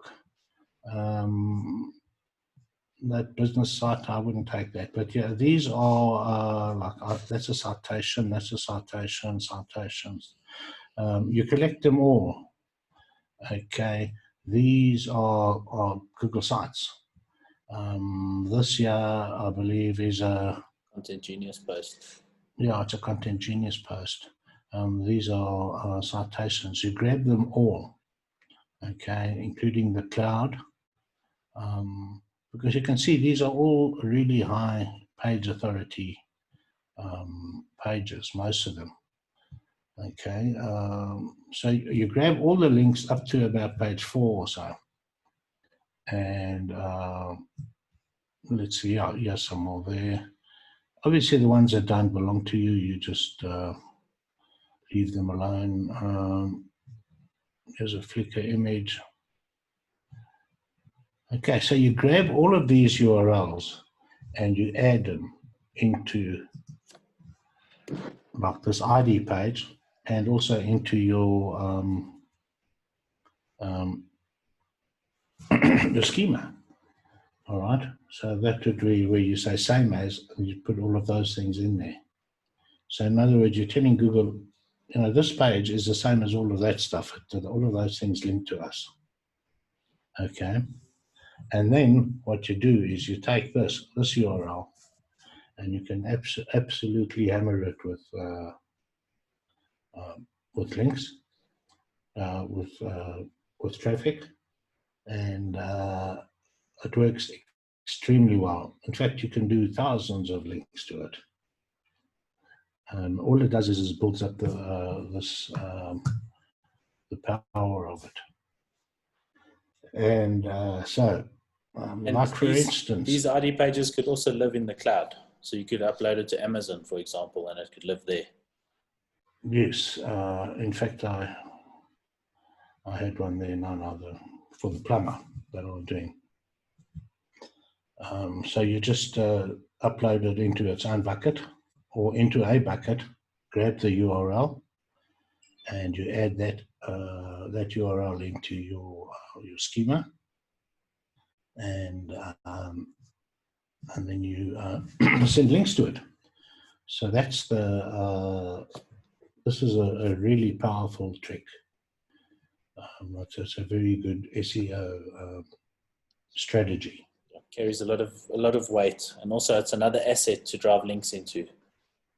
That business site, I wouldn't take that. But yeah, these are that's a citation, that's a citation, citations. You collect them all. Okay, these are Google Sites. This year, I believe, is a Content Genius post. Yeah, it's a Content Genius post. These are citations. You grab them all, okay, including the cloud, because you can see these are all really high page authority pages, most of them. Okay, so you grab all the links up to about page 4 or so, and let's see, here's some more there. Obviously, the ones that don't belong to you, you just leave them alone. Here's a Flickr image. Okay, so you grab all of these URLs and you add them into like this ID page and also into your your schema. All right, so that would be where you say same as, and you put all of those things in there. So in other words, you're telling Google, you know, this page is the same as all of that stuff. All of those things link to us. Okay, and then what you do is you take this URL, and you can absolutely hammer it with links, with traffic, and it works extremely well. In fact, you can do thousands of links to it. All it does is it builds up the power of it. And so, And like for instance, these ID pages could also live in the cloud. So you could upload it to Amazon, for example, and it could live there. Yes, in fact, I had one there now for the plumber that I was doing. So you just upload it into its own bucket or into a bucket, grab the URL, and you add that URL into your schema, and then you send links to it. So that's this is a really powerful trick. It's a very good SEO strategy. It carries a lot of weight, and also it's another asset to drive links into,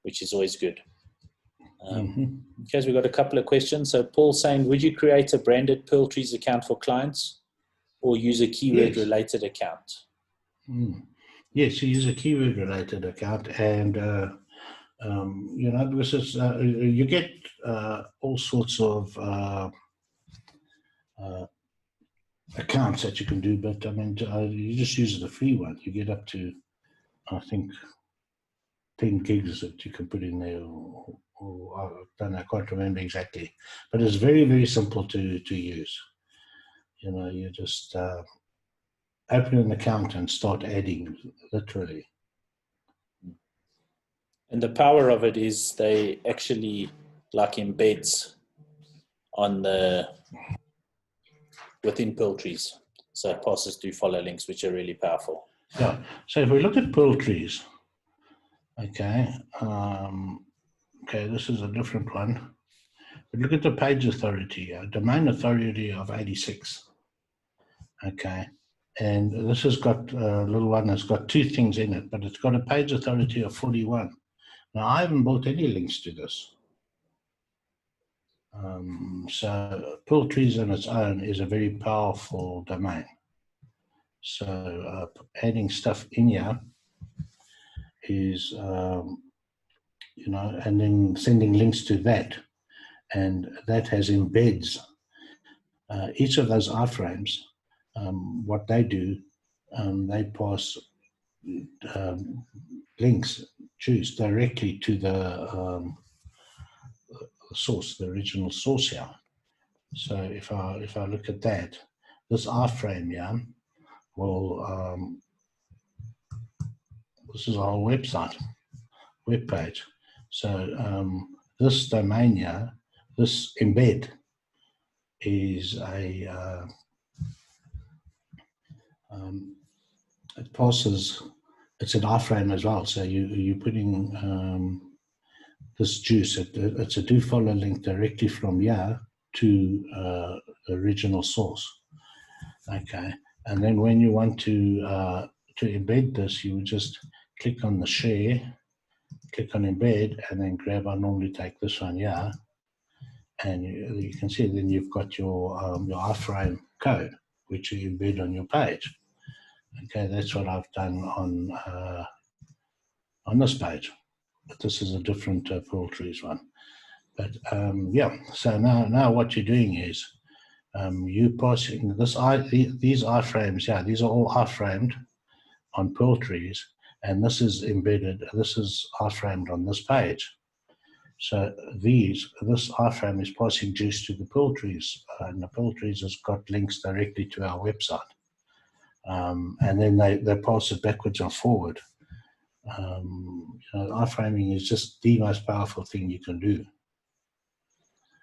which is always good. Okay, we've got a couple of questions. So Paul's saying, would you create a branded Pearl Trees account for clients or use a keyword-related account? Yes, you use a keyword-related account, and you know, this is you get all sorts of accounts that you can do, but I mean, you just use the free one. You get up to, I think, 10 gigs that you can put in there, or I don't know, I can't remember exactly, but it's very, very simple to use. You know, you just open an account and start adding, literally. And the power of it is they actually like embeds on within Pearl Trees. So it passes through follow links, which are really powerful. Yeah. So if we look at Pearl Trees, okay, okay, this is a different one. But look at the page authority, domain authority of 86. Okay, and this has got a little one that's got two things in it, but it's got a page authority of 41. Now, I haven't bought any links to this. So Poultries on its own is a very powerful domain. So adding stuff in here is, you know, and then sending links to that, and that has embeds. Each of those iframes, what they do, they pass links, choose directly to the source, the original source here. So if I look at that, this iframe here will, this is our website, web page. So this domain here, this embed is a, it passes, it's an iframe as well. So you're putting this juice, it's a do follow link directly from here to the original source. Okay, and then when you want to embed this, you would just click on the share, click on embed, and then grab. I normally take this one here, and you can see then you've got your iframe code, which you embed on your page. Okay, that's what I've done on this page, but this is a different Poultries one. But yeah, so now what you're doing is you passing this these iframes. Yeah, these are all iframed on Poultries, and this is embedded. This is iframed on this page. So this iframe is passing juice to the Poultries, and the Poultries has got links directly to our website. And then they pass it backwards and forward. You know, iframing is just the most powerful thing you can do.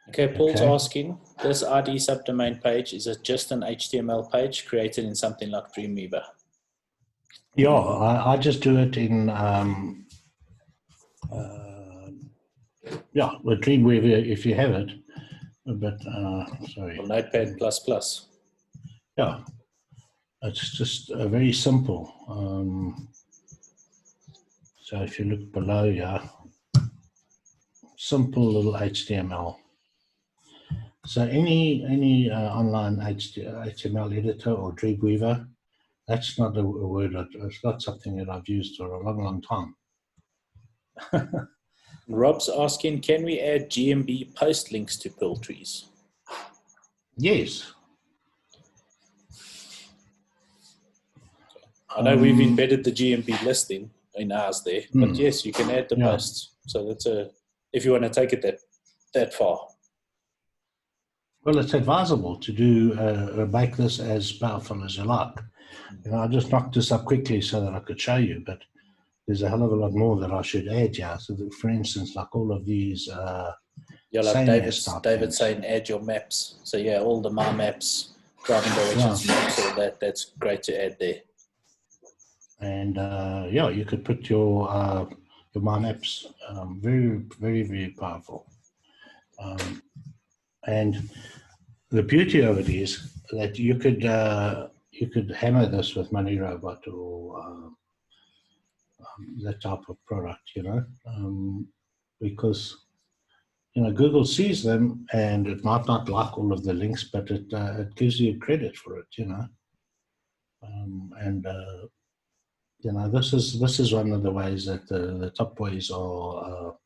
Okay, Paul's asking, this ID subdomain page, is it just an HTML page created in something like Dreamweaver? Yeah, I just do it in yeah, with Dreamweaver if you have it, but sorry. Or Notepad++. Yeah, it's just very simple. So if you look below, yeah, simple little HTML. So any online HTML editor or Dreamweaver, that's not a word. It's not something that I've used for a long time. Rob's asking, can we add GMB post links to Poultries? Yes. I know we've embedded the GMB listing in ours there, but yes, you can add the posts. So that's if you want to take it that far. Well, it's advisable to do make this as powerful as you like. You know, I just knocked this up quickly so that I could show you, but there's a hell of a lot more that I should add here. So that, for instance, like all of these yeah, like David's saying add your maps. So yeah, all the my maps, driving directions maps, all that's great to add there. And yeah, you could put your my maps, very powerful. And the beauty of it is that you could hammer this with Money Robot or that type of product, you know, because you know Google sees them, and it might not like all of the links, but it gives you credit for it, you know, and you know this is one of the ways that the top boys are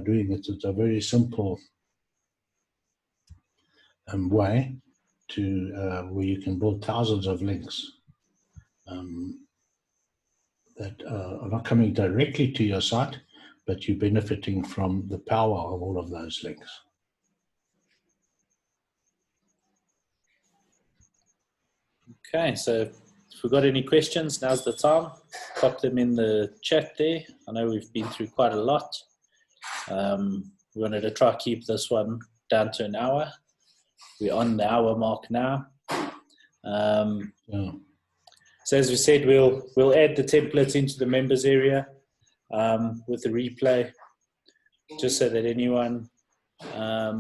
doing it. It's a very simple way to where you can build thousands of links that are not coming directly to your site, but you're benefiting from the power of all of those links. Okay, so if we've got any questions, now's the time. Pop them in the chat there. I know we've been through quite a lot. We wanted to try to keep this one down to an hour. We're on the hour mark now. So as we said, we'll add the templates into the members area with the replay, just so that anyone.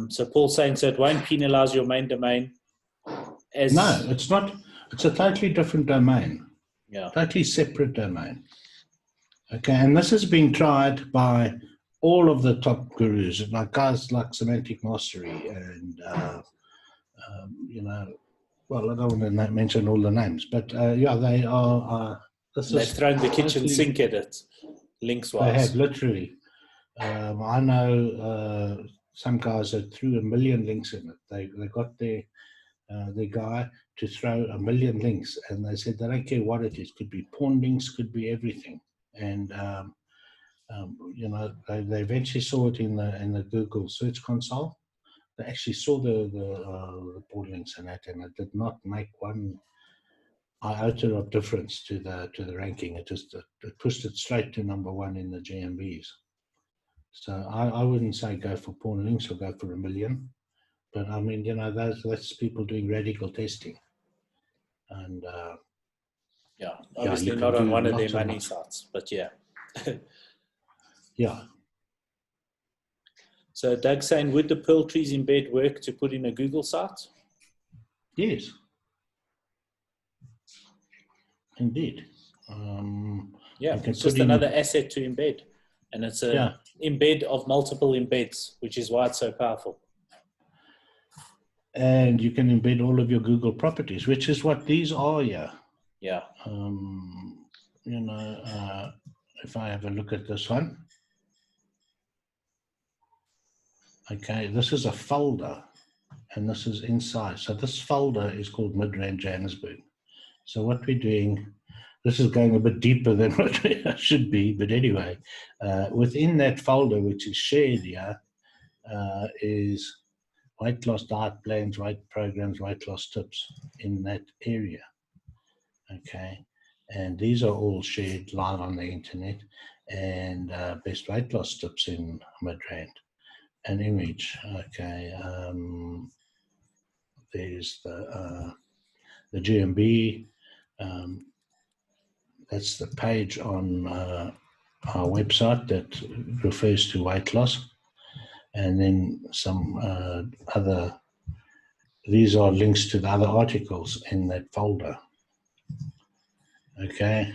So Paul's saying, so it won't penalize your main domain. No, it's not. It's a totally different domain. Yeah. Totally separate domain. Okay, and this has been tried by all of the top gurus, like guys like Semantic Mastery and, you know, well, I don't want to mention all the names, but yeah, they are. They've thrown the kitchen mostly, sink at it, they have links-wise. literally. I know some guys that threw 1 million links in it. They got their guy to throw 1 million links, and they said they don't care what it is. Could be porn links, could be everything. And you know, they eventually saw it in the Google Search Console. They actually saw the porn links in that, and it did not make one iota of difference to the ranking. It just it pushed it straight to #1 in the GMBs. So I wouldn't say go for porn links or go for 1 million, but I mean, you know, that's people doing radical testing, and Yeah, yeah, you obviously can not on do one of their lots and money lots. sites, but yeah. Yeah. So Doug's saying, would the Pearl Trees embed work to put in a Google site? Yes. Indeed. Yeah, you can it's just put in, another asset to embed. And it's a yeah, embed of multiple embeds, which is why it's so powerful. and you can embed all of your Google properties, which is what these are. Yeah. Yeah. You know, if I have a look at this one, okay, this is a folder, and this is inside. So this folder is called Midrand Johannesburg. So what we're doing, this is going a bit deeper than what it should be, but anyway, within that folder, which is shared here, is weight loss diet plans, weight programs, weight loss tips in that area. Okay, and these are all shared live on the internet, and best weight loss tips in Midrand. An image, okay. There's the GMB. That's the page on our website that refers to weight loss, and then some other. These are links to the other articles in that folder. Okay,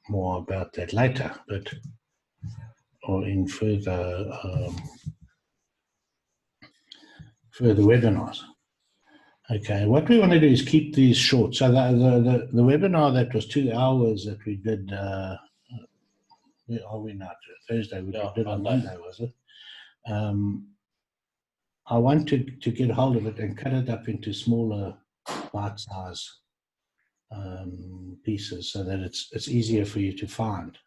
more about that later, but or in further webinars. Okay, what we want to do is keep these short. So the webinar that was 2 hours that we did, where are we now? Thursday, which we did on Monday, was it? I want to get hold of it and cut it up into smaller bite-size pieces so that it's easier for you to find.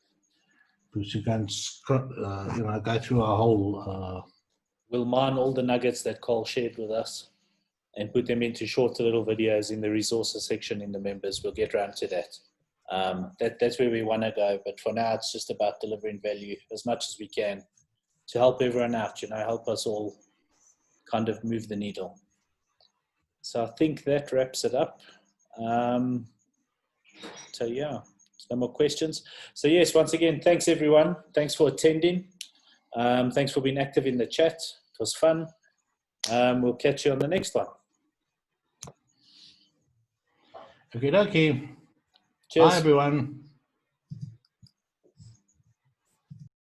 Because you can you know, go through a whole. We'll mine all the nuggets that Carl shared with us and put them into shorter little videos in the resources section in the members. We'll get around to that. That's where we want to go. But for now, it's just about delivering value as much as we can to help everyone out, you know, help us all kind of move the needle. So I think that wraps it up. So yeah, no more questions. So yes, once again, thanks everyone. Thanks for attending. Thanks for being active in the chat. It was fun. We'll catch you on the next one. Okay. Cheers. Bye, everyone.